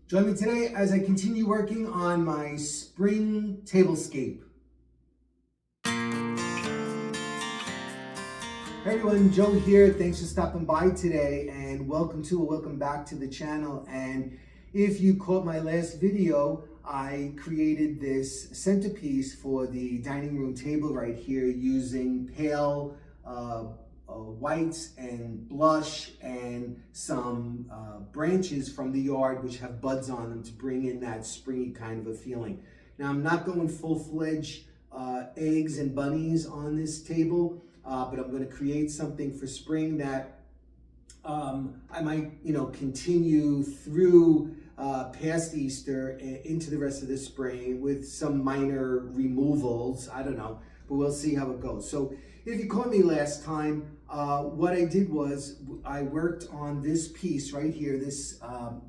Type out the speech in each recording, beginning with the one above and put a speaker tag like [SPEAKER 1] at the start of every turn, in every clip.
[SPEAKER 1] Join me today as I continue working on my spring tablescape. Hey everyone, Joe here. Thanks for stopping by today and welcome back to the channel. And if you caught my last video, I created this centerpiece for the dining room table right here using pale whites and blush and some branches from the yard which have buds on them to bring in that springy kind of a feeling. Now I'm not going full-fledged eggs and bunnies on this table, but I'm going to create something for spring that I might, continue through past Easter into the rest of the spring with some minor removals. I don't know, but we'll see how it goes. So if you caught me last time, what I did was I worked on this piece right here, this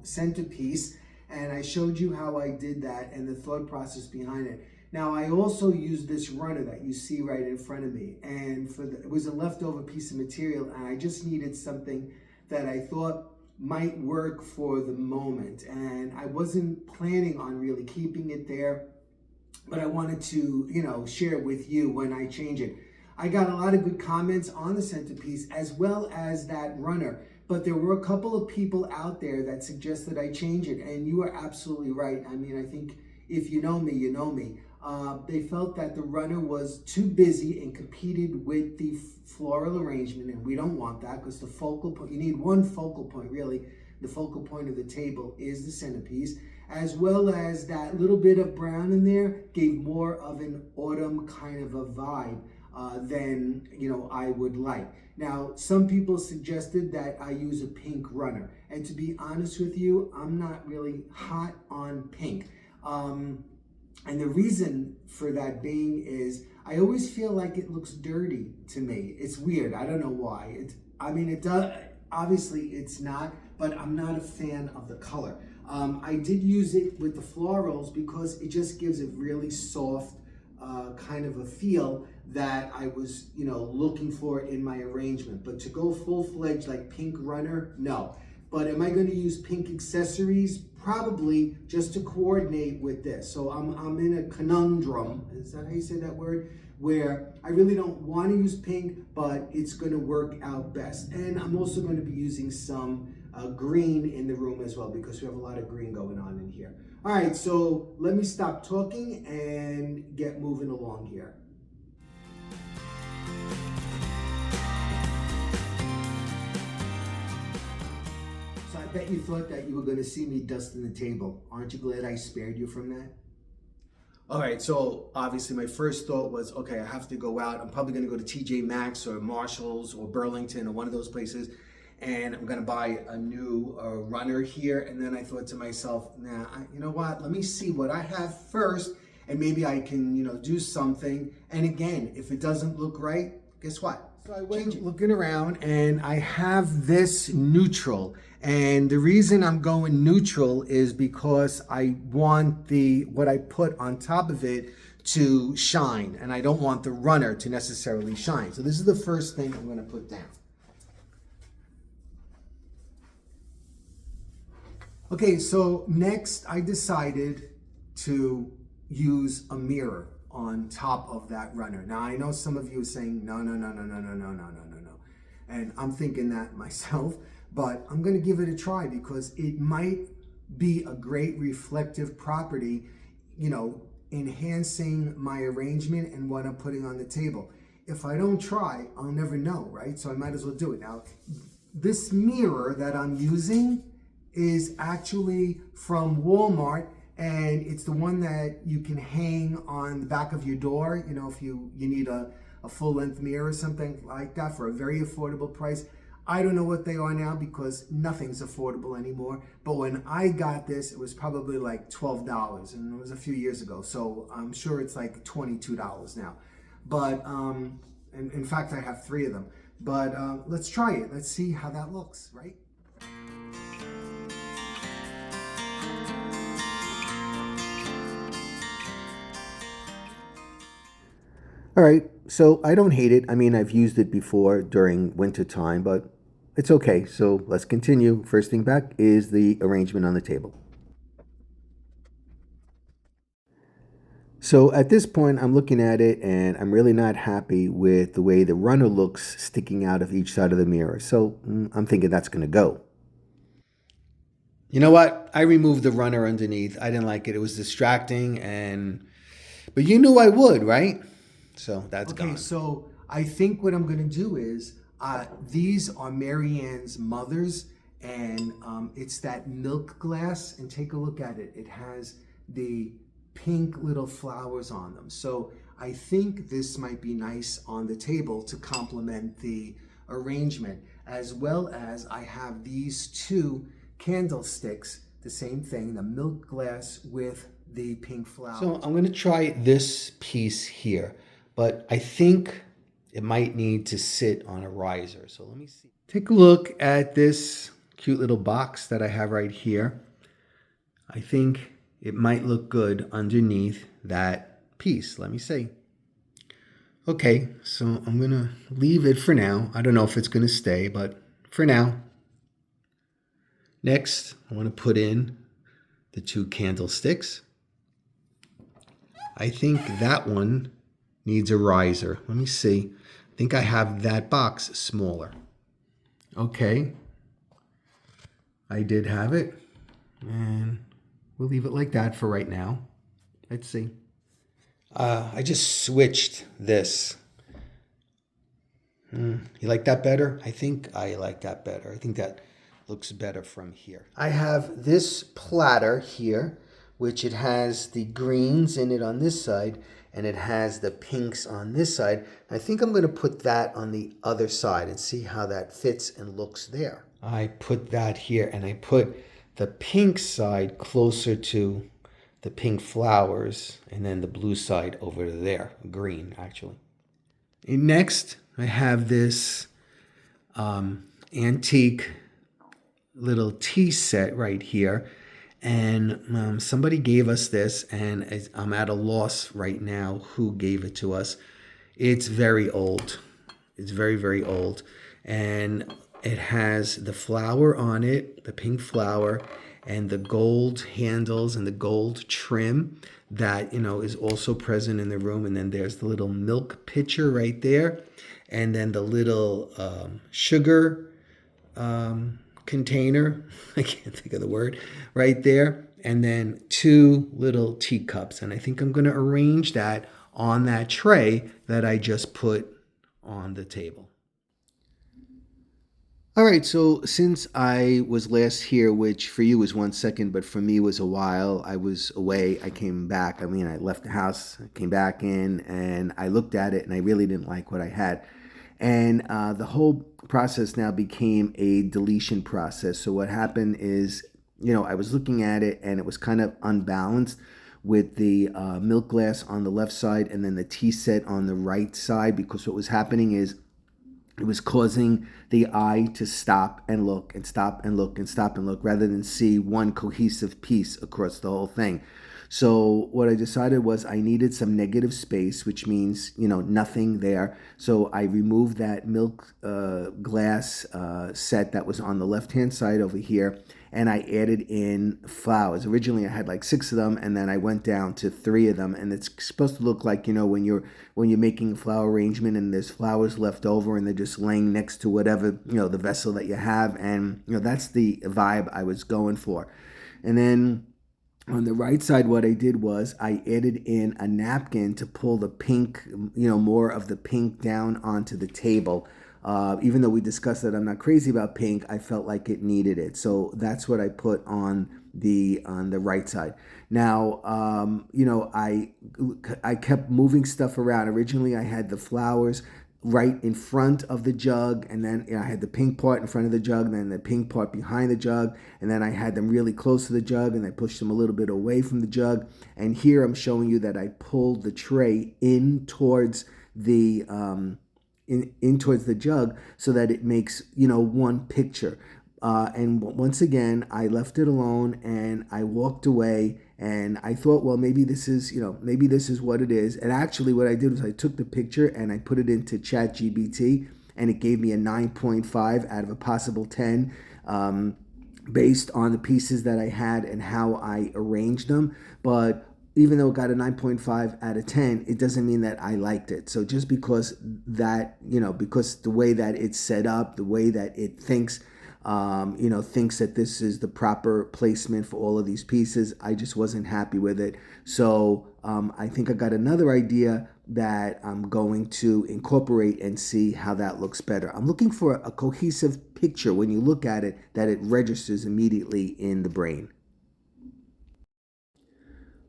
[SPEAKER 1] centerpiece, and I showed you how I did that and the thought process behind it. Now I also used this runner that you see right in front of me, and it was a leftover piece of material, and I just needed something that I thought might work for the moment, and I wasn't planning on really keeping it there, but I wanted to share it with you when I change it. I got a lot of good comments on the centerpiece as well as that runner, but there were a couple of people out there that suggested I change it, and you are absolutely right. I mean, I think if you know me, you know me. They felt that the runner was too busy and competed with the floral arrangement, and we don't want that because the focal point, you need one focal point really. The focal point of the table is the centerpiece, as well as that little bit of brown in there gave more of an autumn kind of a vibe than I would like. Now, some people suggested that I use a pink runner, and to be honest with you, I'm not really hot on pink. And the reason for that being is I always feel like it looks dirty to me. It's weird. I don't know why. It does. Obviously, it's not, but I'm not a fan of the color. I did use it with the florals because it just gives a really soft kind of a feel that I was, looking for in my arrangement. But to go full-fledged like pink runner, no. But am I going to use pink accessories? Probably, just to coordinate with this. So I'm in a conundrum, is that how you say that word? Where I really don't want to use pink, but it's going to work out best. And I'm also going to be using some green in the room as well, because we have a lot of green going on in here. All right, so let me stop talking and get moving along here. I bet you thought that you were going to see me dusting the table. Aren't you glad I spared you from that? All right, so obviously my first thought was, okay, I have to go out. I'm probably going to go to TJ Maxx or Marshall's or Burlington or one of those places, and I'm going to buy a new runner here. And then I thought to myself, nah, you know what? Let me see what I have first, and maybe I can, do something. And again, if it doesn't look right, guess what? So I went looking around and I have this neutral. And the reason I'm going neutral is because I want what I put on top of it to shine. And I don't want the runner to necessarily shine. So this is the first thing I'm going to put down. Okay, so next I decided to use a mirror on top of that runner. Now I know some of you are saying no. And I'm thinking that myself, but I'm going to give it a try because it might be a great reflective property, enhancing my arrangement and what I'm putting on the table. If I don't try, I'll never know, right? So I might as well do it. Now, this mirror that I'm using is actually from Walmart, and it's the one that you can hang on the back of your door, if you need a full-length mirror or something like that for a very affordable price. I don't know what they are now because nothing's affordable anymore. But when I got this, it was probably like $12, and it was a few years ago. So I'm sure it's like $22 now. But in fact, I have 3 of them. But let's try it. Let's see how that looks, right? All right, so I don't hate it. I mean, I've used it before during winter time, but it's okay. So let's continue. First thing back is the arrangement on the table. So at this point, I'm looking at it and I'm really not happy with the way the runner looks sticking out of each side of the mirror. So I'm thinking that's going to go. You know what? I removed the runner underneath. I didn't like it. It was distracting, but you knew I would, right? So that's okay, gone. So I think what I'm going to do is these are Marianne's mother's, and it's that milk glass. And take a look at it. It has the pink little flowers on them. So I think this might be nice on the table to complement the arrangement, as well as I have these two candlesticks, the same thing, the milk glass with the pink flowers. So I'm going to try this piece here, but I think it might need to sit on a riser. So let me see. Take a look at this cute little box that I have right here. I think it might look good underneath that piece. Let me see. Okay, so I'm going to leave it for now. I don't know if it's going to stay, but for now. Next, I want to put in the two candlesticks. I think that one needs a riser. Let me see. I think I have that box smaller. Okay. I did have it. And we'll leave it like that for right now. Let's see. I just switched this. You like that better? I think I like that better. I think that looks better from here. I have this platter here, which it has the greens in it on this side, and it has the pinks on this side. I think I'm going to put that on the other side and see how that fits and looks there. I put that here, and I put the pink side closer to the pink flowers, and then the blue side over there, green actually. And next, I have this antique little tea set right here, and somebody gave us this, and I'm at a loss right now who gave it to us. It's very old. It's very, very old, and it has the flower on it, the pink flower, and the gold handles and the gold trim that is also present in the room. And then there's the little milk pitcher right there, and then the little sugar container, I can't think of the word, right there, and then two little teacups. And I think I'm going to arrange that on that tray that I just put on the table. All right, so since I was last here, which for you was 1 second, but for me was a while, I was away, I came back. I mean, I left the house, came back in, and I looked at it, and I really didn't like what I had. And the whole process now became a deletion process. So what happened is, I was looking at it, and it was kind of unbalanced with the milk glass on the left side and then the tea set on the right side, because what was happening is it was causing the eye to stop and look and stop and look and stop and look rather than see one cohesive piece across the whole thing. So what I decided was I needed some negative space, which means, nothing there. So I removed that milk glass set that was on the left-hand side over here, and I added in flowers. Originally I had like 6 of them, and then I went down to 3 of them, and it's supposed to look like, when you're making a flower arrangement and there's flowers left over and they're just laying next to whatever, the vessel that you have, and that's the vibe I was going for. And then on the right side, what I did was I added in a napkin to pull the pink, more of the pink down onto the table. Even though we discussed that I'm not crazy about pink, I felt like it needed it. So that's what I put on the right side. Now, I kept moving stuff around. Originally, I had the flowers right in front of the jug, and then I had the pink part in front of the jug, and then the pink part behind the jug, and then I had them really close to the jug, and I pushed them a little bit away from the jug. And here I'm showing you that I pulled the tray in towards the in towards the jug so that it makes one picture. And once again, I left it alone and I walked away, and I thought, well, maybe this is what it is. And actually what I did was I took the picture and I put it into ChatGPT, and it gave me a 9.5 out of a possible 10, based on the pieces that I had and how I arranged them. But even though it got a 9.5 out of 10, it doesn't mean that I liked it. So just because that, because the way that it's set up, the way that it thinks, thinks that this is the proper placement for all of these pieces, I just wasn't happy with it. So I think I got another idea that I'm going to incorporate and see how that looks better. I'm looking for a cohesive picture when you look at it, that it registers immediately in the brain.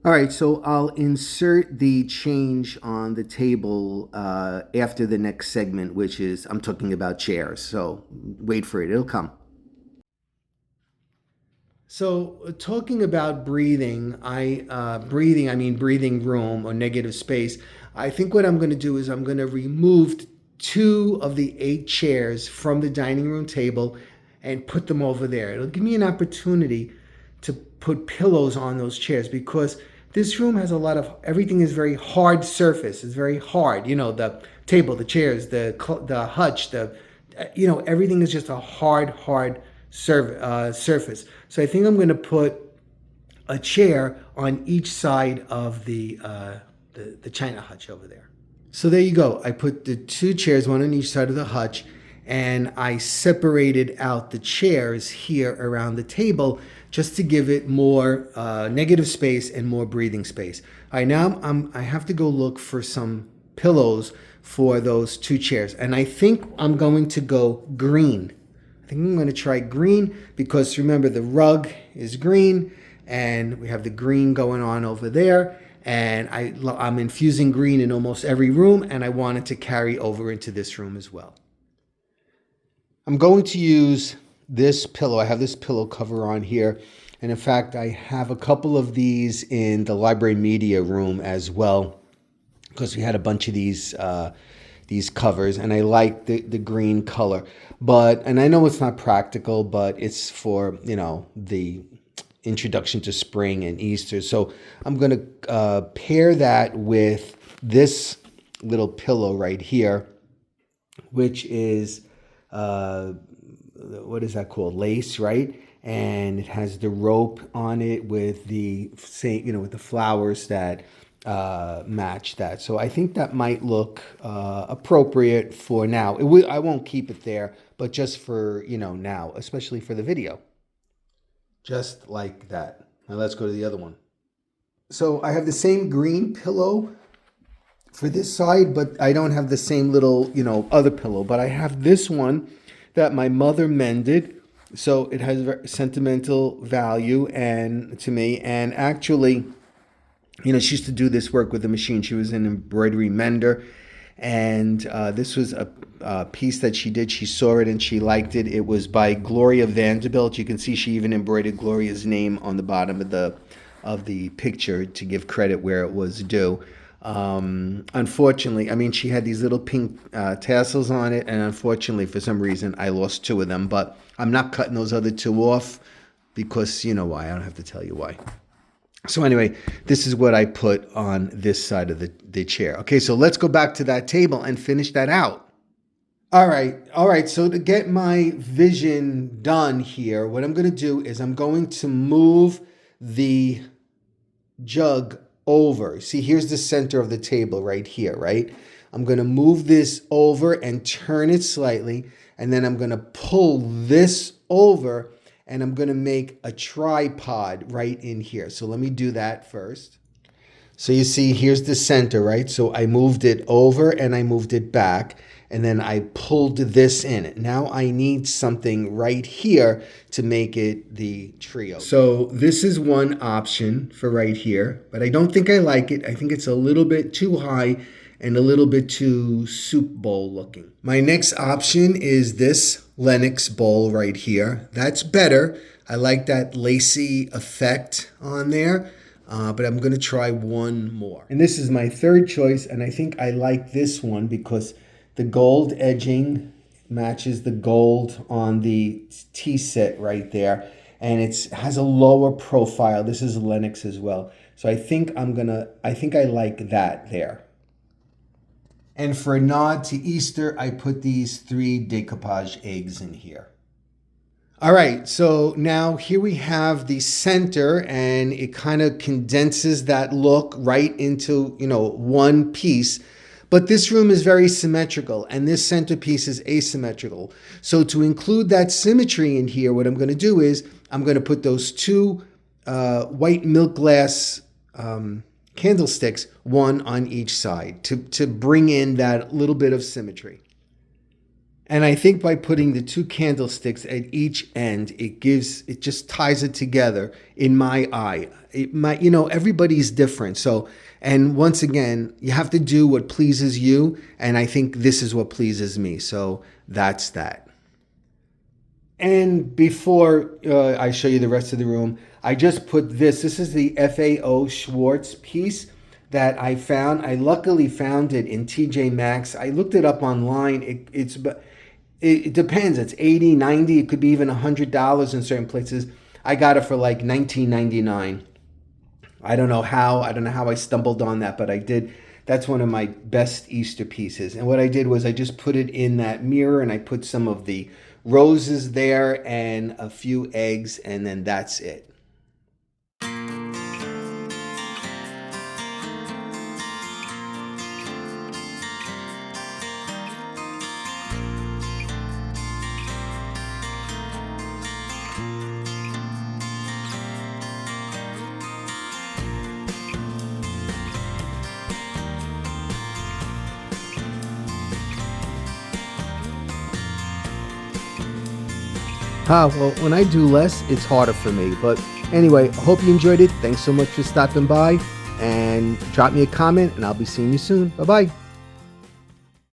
[SPEAKER 1] All right, so I'll insert the change on the table after the next segment, which is I'm talking about chairs. So wait for it, it'll come. So talking about breathing, I mean breathing room or negative space. I think what I'm going to do is I'm going to remove 2 of the 8 chairs from the dining room table and put them over there. It'll give me an opportunity to put pillows on those chairs, because this room has a lot of, everything is very hard surface. It's very hard. The table, the chairs, the hutch, everything is just a hard surface. So I think I'm going to put a chair on each side of the china hutch over there. So there you go. I put the 2 chairs, one on each side of the hutch, and I separated out the chairs here around the table just to give it more negative space and more breathing space. All right, now I have to go look for some pillows for those 2 chairs. And I think I'm going to go green. I think I'm going to try green because remember, the rug is green and we have the green going on over there. And I'm infusing green in almost every room, and I want it to carry over into this room as well. I'm going to use this pillow. I have this pillow cover on here. And in fact, I have a couple of these in the library media room as well, because we had a bunch of these covers, and I like the green color. And I know it's not practical, but it's for, the introduction to spring and Easter. So I'm going to pair that with this little pillow right here, which is, what is that called? Lace, right? And it has the rope on it with the with the flowers that match that. So I think that might look appropriate for now. I won't keep it there, but just for, now, especially for the video. Just like that. Now let's go to the other one. So I have the same green pillow for this side, but I don't have the same little, other pillow. But I have this one that my mother mended. So it has sentimental value to me. And actually, she used to do this work with the machine. She was an embroidery mender. And this was a piece that she did. She saw it and she liked it. It was by Gloria Vanderbilt. You can see she even embroidered Gloria's name on the bottom of the picture to give credit where it was due. Unfortunately, she had these little pink tassels on it, and unfortunately, for some reason, I lost 2 of them. But I'm not cutting those other 2 off because you know why. I don't have to tell you why. So anyway, this is what I put on this side of the chair. Okay, so let's go back to that table and finish that out. All right. So to get my vision done here, what I'm going to do is I'm going to move the jug over. See, here's the center of the table right here, right? I'm going to move this over and turn it slightly, and then I'm going to pull this over, and I'm going to make a tripod right in here. So let me do that first. So you see, here's the center, right? So I moved it over and I moved it back, and then I pulled this in. Now I need something right here to make it the trio. So this is one option for right here, but I don't think I like it. I think it's a little bit too high and a little bit too soup bowl looking. My next option is this Lenox bowl right here. That's better. I like that lacy effect on there. But I'm going to try one more. And this is my third choice, and I think I like this one because the gold edging matches the gold on the tea set right there, and it has a lower profile. This is Lenox as well. So I think I like that there. And for a nod to Easter, I put these 3 decoupage eggs in here. All right, so now here we have the center, and it kind of condenses that look right into, one piece. But this room is very symmetrical, and this centerpiece is asymmetrical. So to include that symmetry in here, what I'm going to do is I'm going to put those two white milk glass candlesticks, one on each side, to bring in that little bit of symmetry. And I think by putting the two candlesticks at each end, it just ties it together in my eye. Everybody's different. So, and once again, you have to do what pleases you. And I think this is what pleases me. So that's that. And before I show you the rest of the room, I just put this. This is the FAO Schwartz piece that I found. I luckily found it in TJ Maxx. I looked it up online. It depends. It's $80, $90. It could be even $100 in certain places. I got it for like $19.99. I don't know how I stumbled on that, but I did. That's one of my best Easter pieces. And what I did was I just put it in that mirror, and I put some of the roses there and a few eggs, and then that's it. Well, when I do less, it's harder for me. But anyway, I hope you enjoyed it. Thanks so much for stopping by. And drop me a comment, and I'll be seeing you soon. Bye-bye.